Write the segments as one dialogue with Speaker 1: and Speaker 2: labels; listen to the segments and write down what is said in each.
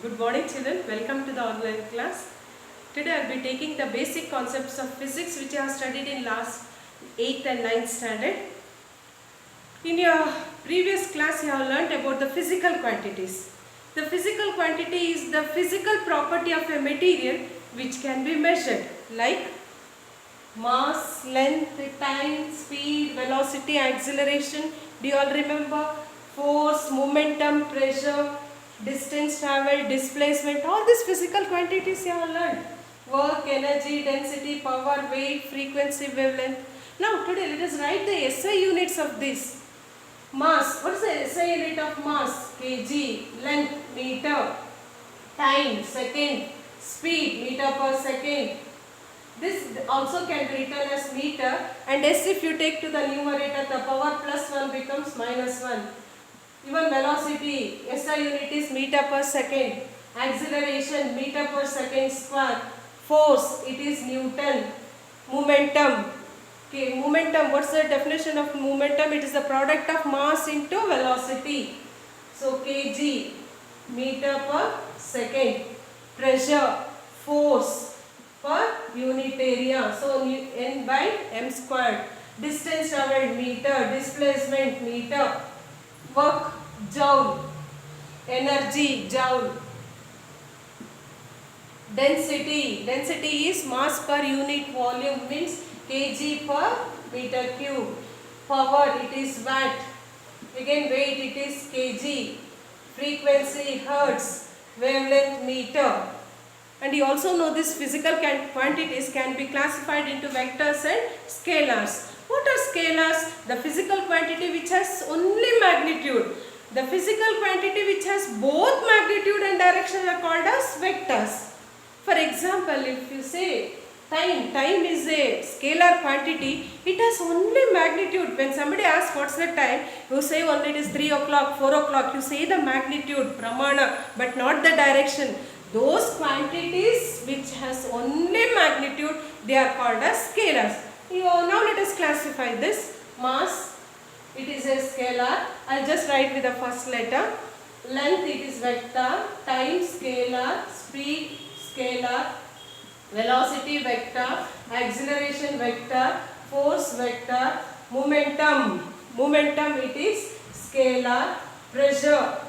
Speaker 1: Good morning children, welcome to the online class. Today I will be taking the basic concepts of physics which I have studied in last 8th and 9th standard. In your previous class you have learnt about the physical quantities. The physical quantity is the physical property of a material which can be measured like mass, length, time, speed, velocity, acceleration. Do you all remember? Force, momentum, pressure, distance traveled, displacement, all these physical quantities you have learned. Work, energy, density, power, weight, frequency, wavelength. Now today let us write the SI units of this. Mass, what is the SI unit of mass? kg, length, meter, time, second, speed, meter per second. This also can be written as meter, and S if you take to the numerator, the power plus 1 becomes minus 1. Even velocity, SI unit is meter per second. Acceleration, meter per second square. Force, it is Newton. Momentum. Okay, momentum, what's the definition of momentum? It is the product of mass into velocity. So kg, meter per second. Pressure, force per unit area. So N by m squared. Distance traveled meter, displacement meter, work joule, energy joule. Density is mass per unit volume, means kg per meter cube. Power, it is watt. Again weight, it is kg. Frequency, hertz. Wavelength, meter. And you also know this physical quantities can be classified into vectors and scalars. What are scalars? The physical quantity which has only magnitude. The physical quantity which has both magnitude and direction are called as vectors. For example, if you say time is a scalar quantity, it has only magnitude. When somebody asks what's the time, you say only it is 3 o'clock, 4 o'clock. You say the magnitude, pramana, but not the direction. Those quantities which has only magnitude, they are called as scalars. Now let us classify this. Mass, it is a scalar. I'll just write with the first letter. Length, it is vector. Time, scalar. Speed, scalar. Velocity, vector. Acceleration, vector. Force, vector. Momentum, it is scalar. Pressure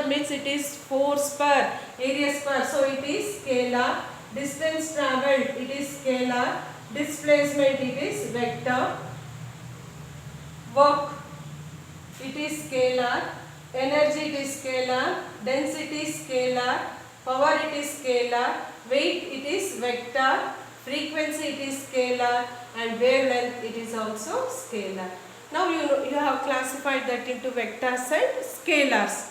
Speaker 1: means it is force per area square, so it is scalar. Distance traveled, it is scalar. Displacement, it is vector. Work, it is scalar. Energy, it is scalar. Density, scalar. Power, it is scalar. Weight, it is vector. Frequency, it is scalar. And wavelength, it is also scalar. Now you have classified that into vectors and scalars.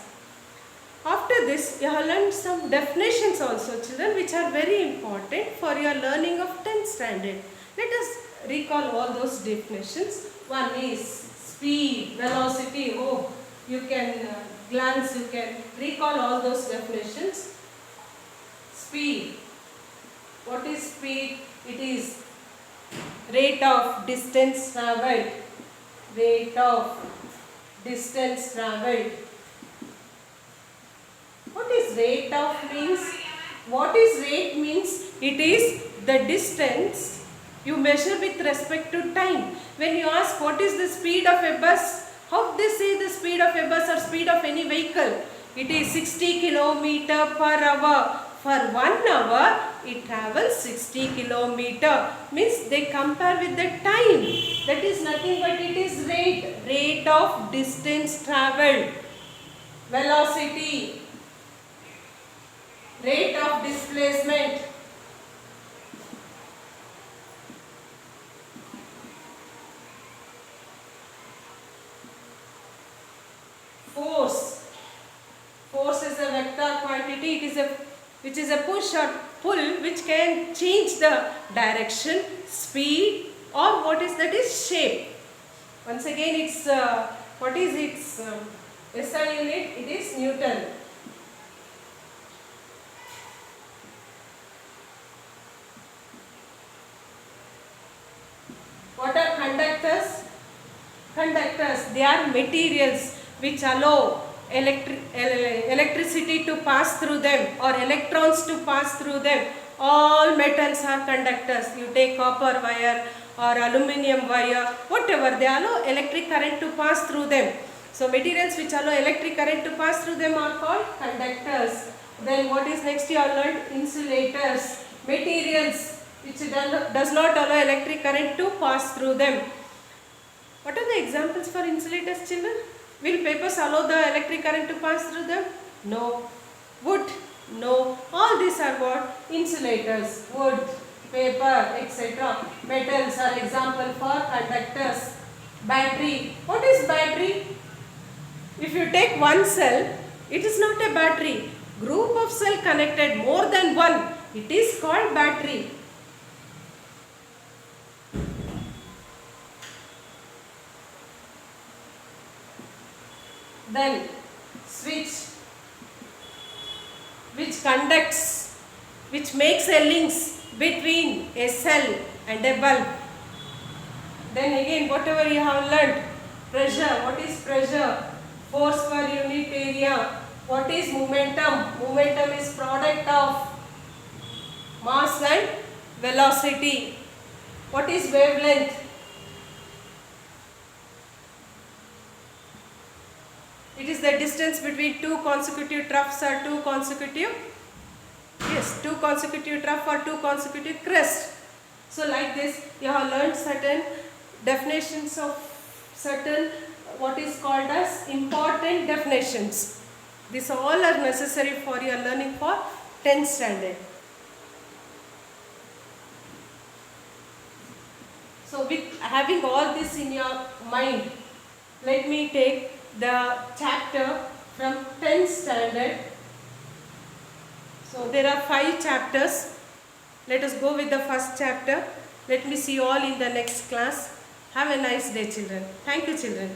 Speaker 1: After this, you have learned some definitions also, children, which are very important for your learning of 10th standard. Let us recall all those definitions. One is speed, velocity. Oh, you can glance, you can recall all those definitions. Speed. What is speed? It is rate of distance traveled. Rate of distance traveled. What is rate of means? What is rate means? It is the distance you measure with respect to time. When you ask what is the speed of a bus, how they say the speed of a bus or speed of any vehicle? It is 60 km per hour. For 1 hour, it travels 60 km. Means they compare with the time. That is nothing but it is rate. Rate of distance travelled. Velocity. Rate of displacement. Force. Force is a vector quantity. It is which is a push or pull which can change the direction, speed, or what is that is shape. Once again, it's what is its SI unit? It is Newton. What are conductors? Conductors, they are materials which allow electricity to pass through them or electrons to pass through them. All metals are conductors. You take copper wire or aluminium wire, whatever, they allow electric current to pass through them. So materials which allow electric current to pass through them are called conductors. Then what is next? You have learned insulators. Materials which does not allow electric current to pass through them. What are the examples for insulators, children? Will papers allow the electric current to pass through them? No. Wood? No. All these are what? Insulators. Wood, paper, etc. Metals are example for conductors. Battery. What is battery? If you take one cell, it is not a battery. Group of cell connected, more than one, it is called battery. Then switch, which conducts, which makes a links between a cell and a bulb. Then again, whatever you have learnt, pressure. What is pressure? Force per unit area. What is momentum? Momentum is product of mass and velocity. What is wavelength? It is the distance between two consecutive troughs or two consecutive trough or two consecutive crests. So like this, you have learned certain definitions of certain what is called as important definitions. These all are necessary for your learning for 10th standard. So with having all this in your mind, let me take the chapter from 10th standard. So there are 5 chapters. Let us go with the first chapter. Let me see you all in the next class. Have a nice day, children. Thank you, children.